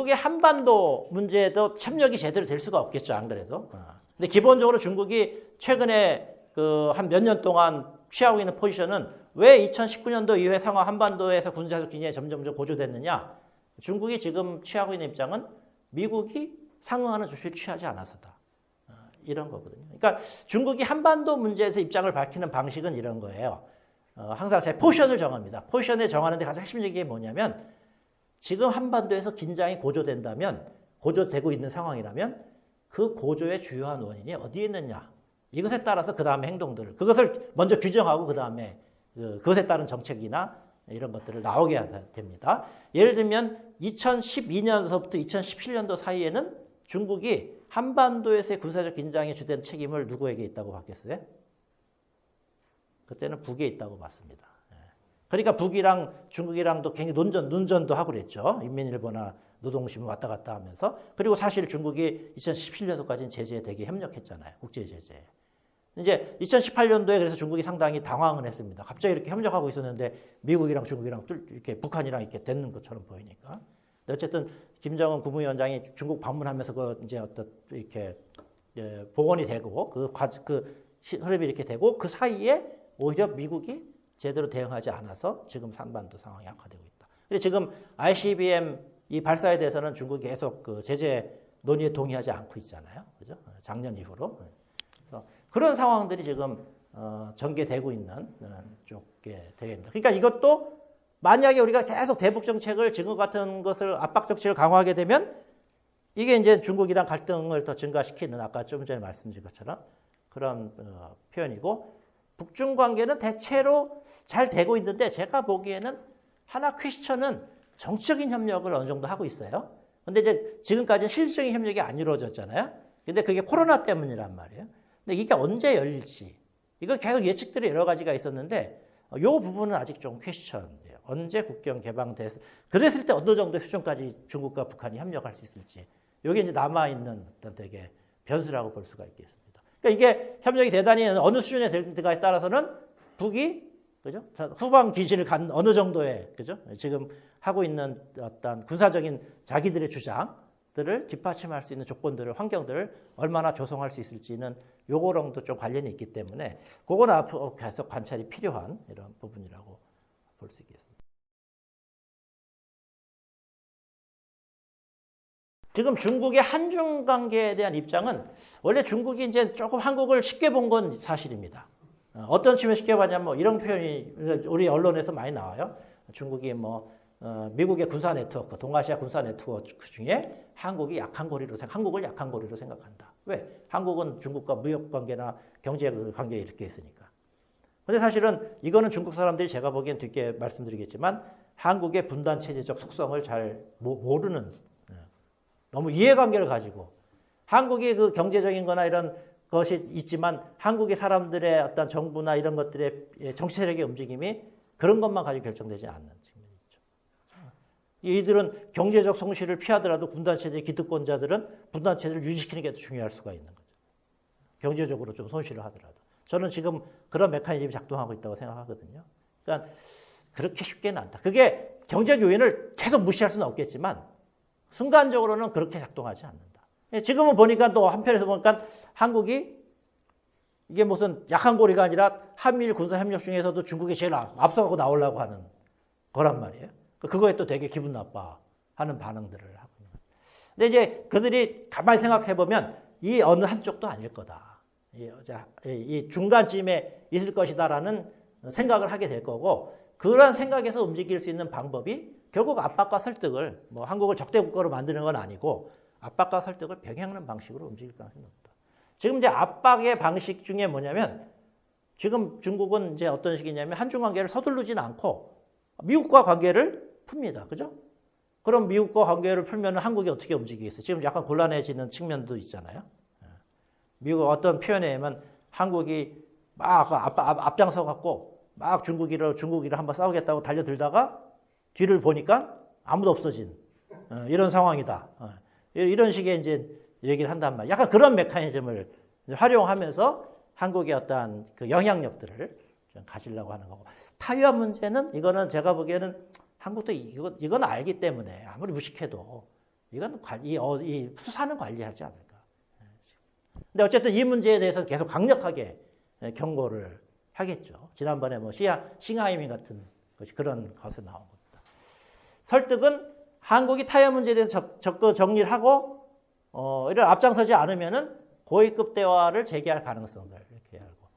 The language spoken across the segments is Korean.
중국의 한반도 문제에도 협력이 제대로 될 수가 없겠죠, 안 그래도. 근데 기본적으로 중국이 최근에 그 한 몇 년 동안 취하고 있는 포지션은 왜 2019년도 이후에 상황 한반도에서 군사적 균형이 점점 고조됐느냐? 중국이 지금 취하고 있는 입장은 미국이 상응하는 조치를 취하지 않아서다. 이런 거거든요. 그러니까 중국이 한반도 문제에서 입장을 밝히는 방식은 이런 거예요. 항상 제 포지션을 정합니다. 포지션을 정하는데 가장 핵심적인 게 뭐냐면 지금 한반도에서 긴장이 고조된다면, 고조되고 있는 상황이라면 그 고조의 주요한 원인이 어디에 있느냐. 이것에 따라서 그 다음에 행동들을, 그것을 먼저 규정하고 그 다음에 그것에 따른 정책이나 이런 것들을 나오게 해야 됩니다. 예를 들면 2012년서부터 2017년도 사이에는 중국이 한반도에서의 군사적 긴장에 주된 책임을 누구에게 있다고 봤겠어요? 그때는 북에 있다고 봤습니다. 그러니까 북이랑 중국이랑도 굉장히 논전도 하고 그랬죠. 인민일보나 노동신문 왔다 갔다 하면서. 그리고 사실 중국이 2017년도까지는 제재에 되게 협력했잖아요. 국제제재. 이제 2018년도에 그래서 중국이 상당히 당황을 했습니다. 갑자기 이렇게 협력하고 있었는데 미국이랑 중국이랑 이렇게 북한이랑 이렇게 됐는 것처럼 보이니까. 어쨌든 김정은 국무위원장이 중국 방문하면서 그 이제 어떤 이렇게 복원이 되고 그 흐름이 이렇게 되고 그 사이에 오히려 미국이 제대로 대응하지 않아서 지금 한반도 상황이 악화되고 있다. 그리고 지금 ICBM 이 발사에 대해서는 중국이 계속 그 제재 논의에 동의하지 않고 있잖아요. 그죠? 작년 이후로. 그런 상황들이 지금 전개되고 있는 쪽에 되겠습니다. 그러니까 이것도 만약에 우리가 계속 대북 정책을 지금 같은 것을 압박 정책을 강화하게 되면 이게 이제 중국이랑 갈등을 더 증가시키는 아까 좀 전에 말씀드린 것처럼 그런 표현이고 북중 관계는 대체로 잘 되고 있는데 제가 보기에는 하나 퀘스천은 정치적인 협력을 어느 정도 하고 있어요. 근데 이제 지금까지는 실질적인 협력이 안 이루어졌잖아요. 근데 그게 코로나 때문이란 말이에요. 근데 이게 언제 열릴지 이거 계속 예측들이 여러 가지가 있었는데 이 부분은 아직 좀 퀘스천이에요. 언제 국경 개방돼서 그랬을 때 어느 정도 수준까지 중국과 북한이 협력할 수 있을지 이게 이제 남아있는 어떤 되게 변수라고 볼 수가 있겠습니다. 그러니까 이게 협력이 대단히 어느 수준에 될까에 따라서는 북이 그죠? 후방 기지를 간 어느 정도의 그죠? 지금 하고 있는 어떤 군사적인 자기들의 주장들을 뒷받침할 수 있는 조건들을 환경들을 얼마나 조성할 수 있을지는 요거랑도 좀 관련이 있기 때문에 그건 앞으로 계속 관찰이 필요한 이런 부분이라고 볼 수 있겠습니다. 지금 중국의 한중 관계에 대한 입장은 원래 중국이 이제 조금 한국을 쉽게 본 건 사실입니다. 어떤 측면 쉽게 봤냐면 뭐 이런 표현이 우리 언론에서 많이 나와요. 중국이 뭐 미국의 군사 네트워크, 동아시아 군사 네트워크 중에 한국을 약한 고리로 생각한다. 왜? 한국은 중국과 무역 관계나 경제 관계에 이렇게 있으니까. 근데 사실은 이거는 중국 사람들이 제가 보기엔 뒤에 말씀드리겠지만 한국의 분단 체제적 속성을 잘 모르는 너무 이해관계를 가지고 한국이 그 경제적인 거나 이런 것이 있지만 한국의 사람들의 어떤 정부나 이런 것들의 정치 세력의 움직임이 그런 것만 가지고 결정되지 않는 측면이 있죠. 이들은 경제적 손실을 피하더라도 분단체제 기득권자들은 분단체제를 유지시키는 게 더 중요할 수가 있는 거죠. 경제적으로 좀 손실을 하더라도. 저는 지금 그런 메커니즘이 작동하고 있다고 생각하거든요. 그러니까 그렇게 쉽게는 않다. 그게 경제적 요인을 계속 무시할 수는 없겠지만 순간적으로는 그렇게 작동하지 않는다. 지금은 보니까 또 한편에서 보니까 한국이 이게 무슨 약한 고리가 아니라 한미일 군사협력 중에서도 중국이 제일 앞서가고 나오려고 하는 거란 말이에요. 그거에 또 되게 기분 나빠하는 반응들을 하고 있는 거예요. 근데 이제 그들이 가만히 생각해보면 이 어느 한쪽도 아닐 거다. 이 중간쯤에 있을 것이다라는 생각을 하게 될 거고 그러한 생각에서 움직일 수 있는 방법이 결국 압박과 설득을 뭐 한국을 적대 국가로 만드는 건 아니고 압박과 설득을 병행하는 방식으로 움직일 가능성이 높다. 지금 이제 압박의 방식 중에 뭐냐면 지금 중국은 이제 어떤 식이냐면 한중 관계를 서두르지는 않고 미국과 관계를 풉니다. 그죠? 그럼 미국과 관계를 풀면 한국이 어떻게 움직이겠어요? 지금 약간 곤란해지는 측면도 있잖아요. 미국 어떤 표현에 의하면 한국이 막 앞장서 갖고 막 중국이랑 한번 싸우겠다고 달려들다가 뒤를 보니까 아무도 없어진 이런 상황이다. 이런 식의 이제 얘기를 한단 말이에요. 약간 그런 메커니즘을 활용하면서 한국의 어떤 그 영향력들을 좀 가지려고 하는 거고. 타이완 문제는 이거는 제가 보기에는 한국도 이건 알기 때문에 아무리 무식해도 이건 이 수사는 관리하지 않을까. 근데 어쨌든 이 문제에 대해서 계속 강력하게 경고를 하겠죠. 지난번에 뭐 싱하이밍 같은 것이 그런 것에 나온 겁니다. 설득은 한국이 타협 문제에 대해서 적극 정리를 하고 이런 앞장서지 않으면은 고위급 대화를 재개할 가능성을 이렇게 하고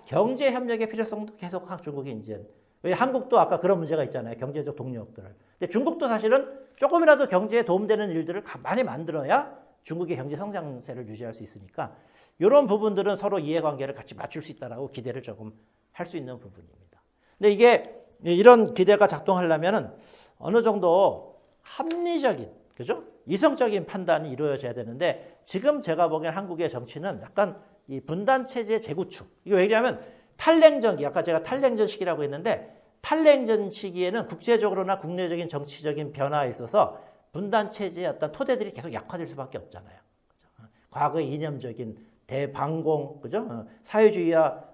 경제 협력의 필요성도 계속 중국이 이제 왜 한국도 아까 그런 문제가 있잖아요. 경제적 동력들을. 근데 중국도 사실은 조금이라도 경제에 도움되는 일들을 많이 만들어야 중국의 경제 성장세를 유지할 수 있으니까 이런 부분들은 서로 이해관계를 같이 맞출 수 있다라고 기대를 조금 할 수 있는 부분입니다. 근데 이게 이런 기대가 작동하려면은 어느 정도 합리적인, 그죠? 이성적인 판단이 이루어져야 되는데 지금 제가 보기엔 한국의 정치는 약간 이 분단 체제의 재구축. 이게 왜냐하면 탈냉전기, 아까 제가 탈냉전 시기라고 했는데 탈냉전 시기에는 국제적으로나 국내적인 정치적인 변화에 있어서 분단 체제의 어떤 토대들이 계속 약화될 수밖에 없잖아요. 그죠? 과거의 이념적인 대방공, 그죠? 사회주의와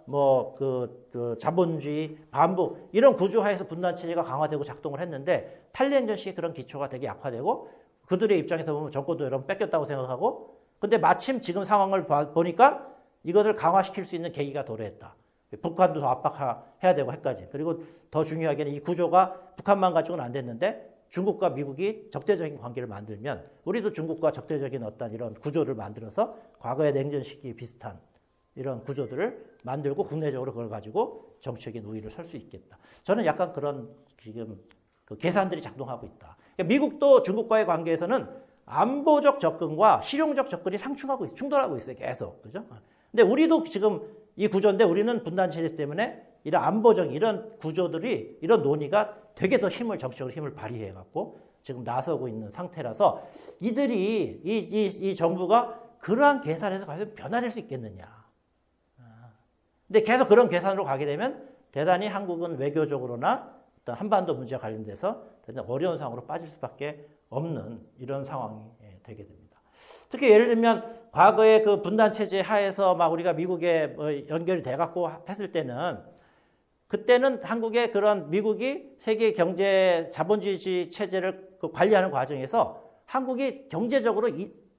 그 자본주의, 반복 이런 구조하에서 분단 체제가 강화되고 작동을 했는데 탈냉전 시기에 그런 기초가 되게 약화되고 그들의 입장에서 보면 정권도 여러분 뺏겼다고 생각하고 근데 마침 지금 상황을 보니까 이것을 강화시킬 수 있는 계기가 도래했다. 북한도 더 압박해야 되고 해까지. 그리고 더 중요하게는 이 구조가 북한만 가지고는 안 됐는데 중국과 미국이 적대적인 관계를 만들면 우리도 중국과 적대적인 어떤 이런 구조를 만들어서 과거의 냉전 시기에 비슷한 이런 구조들을 만들고 국내적으로 그걸 가지고 정치적인 우위를 설 수 있겠다. 저는 약간 그런 지금 그 계산들이 작동하고 있다. 그러니까 미국도 중국과의 관계에서는 안보적 접근과 실용적 접근이 충돌하고 있어요. 계속. 그죠? 근데 우리도 지금 이 구조인데 우리는 분단 체제 때문에 이런 안보적 이런 구조들이 이런 논의가 되게 더 정치적으로 힘을 발휘해 갖고 지금 나서고 있는 상태라서 이들이 이 정부가 그러한 계산에서 과연 변화될 수 있겠느냐. 근데 계속 그런 계산으로 가게 되면 대단히 한국은 외교적으로나 어떤 한반도 문제와 관련돼서 대단히 어려운 상황으로 빠질 수밖에 없는 이런 상황이 되게 됩니다. 특히 예를 들면 과거의 그 분단 체제 하에서 막 우리가 미국에 연결이 돼 갖고 했을 때는 그때는 한국의 그런 미국이 세계 경제 자본주의 체제를 관리하는 과정에서 한국이 경제적으로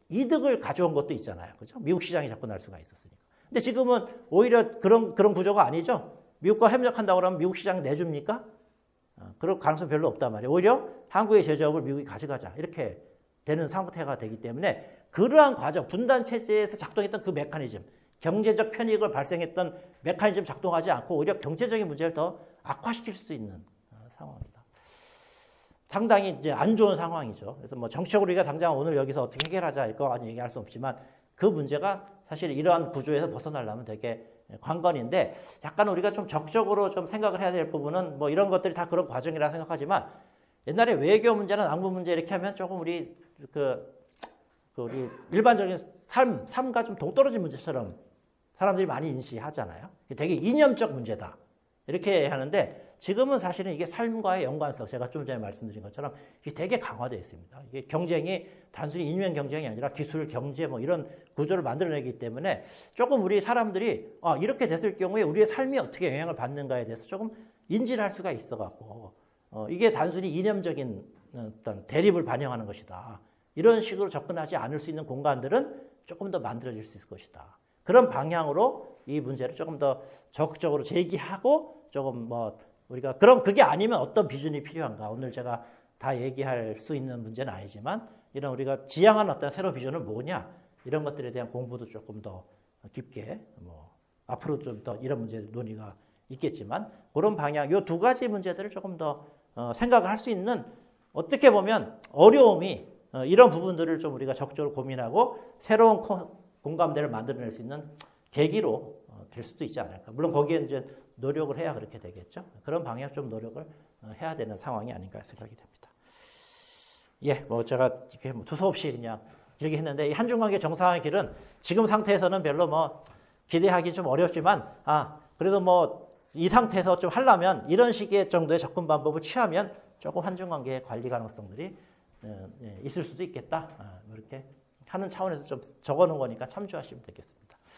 이득을 가져온 것도 있잖아요. 그죠? 미국 시장에 접근할 수가 있었으니까. 근데 지금은 오히려 그런 구조가 아니죠. 미국과 협력한다고 그러면 미국 시장 내줍니까? 그럴 가능성 별로 없단 말이에요. 오히려 한국의 제조업을 미국이 가져가자. 이렇게 되는 상태가 되기 때문에 그러한 과정, 분단 체제에서 작동했던 그 메커니즘, 경제적 편익을 발생했던 메커니즘 작동하지 않고 오히려 경제적인 문제를 더 악화시킬 수 있는 상황입니다. 상당히 이제 안 좋은 상황이죠. 그래서 뭐 정치적으로 우리가 당장 오늘 여기서 어떻게 해결하자 이거 얘기할 수 없지만 그 문제가 사실 이러한 구조에서 벗어나려면 되게 관건인데 약간 우리가 좀 적극적으로 좀 생각을 해야 될 부분은 뭐 이런 것들이 다 그런 과정이라 생각하지만 옛날에 외교 문제나 안보 문제 이렇게 하면 조금 우리 우리 일반적인 삶과 좀 동떨어진 문제처럼 사람들이 많이 인식하잖아요. 되게 이념적 문제다. 이렇게 하는데 지금은 사실은 이게 삶과의 연관성, 제가 좀 전에 말씀드린 것처럼 이게 되게 강화되어 있습니다. 이게 경쟁이 단순히 이념 경쟁이 아니라 기술, 경제 뭐 이런 구조를 만들어내기 때문에 조금 우리 사람들이 이렇게 됐을 경우에 우리의 삶이 어떻게 영향을 받는가에 대해서 조금 인지를 할 수가 있어갖고 이게 단순히 이념적인 어떤 대립을 반영하는 것이다. 이런 식으로 접근하지 않을 수 있는 공간들은 조금 더 만들어질 수 있을 것이다. 그런 방향으로 이 문제를 조금 더 적극적으로 제기하고 조금 우리가 그럼 그게 아니면 어떤 비전이 필요한가? 오늘 제가 다 얘기할 수 있는 문제는 아니지만 이런 우리가 지향하는 어떤 새로운 비전은 뭐냐? 이런 것들에 대한 공부도 조금 더 깊게 앞으로 좀 더 이런 문제 논의가 있겠지만 그런 방향, 이 두 가지 문제들을 조금 더 생각을 할 수 있는 어떻게 보면 어려움이 이런 부분들을 좀 우리가 적극적으로 고민하고 새로운 공감대를 만들어낼 수 있는 계기로 될 수도 있지 않을까. 물론 거기에 이제 노력을 해야 그렇게 되겠죠. 그런 방향 좀 노력을 해야 되는 상황이 아닌가 생각이 됩니다. 제가 이렇게 두서없이 그냥 이렇게 했는데 이 한중관계 정상화의 길은 지금 상태에서는 별로 기대하기 좀 어렵지만 그래도 이 상태에서 좀 하려면 이런 식의 정도의 접근 방법을 취하면 조금 한중관계의 관리 가능성들이 있을 수도 있겠다. 이렇게 하는 차원에서 좀 적어놓은 거니까 참조하시면 되겠습니다.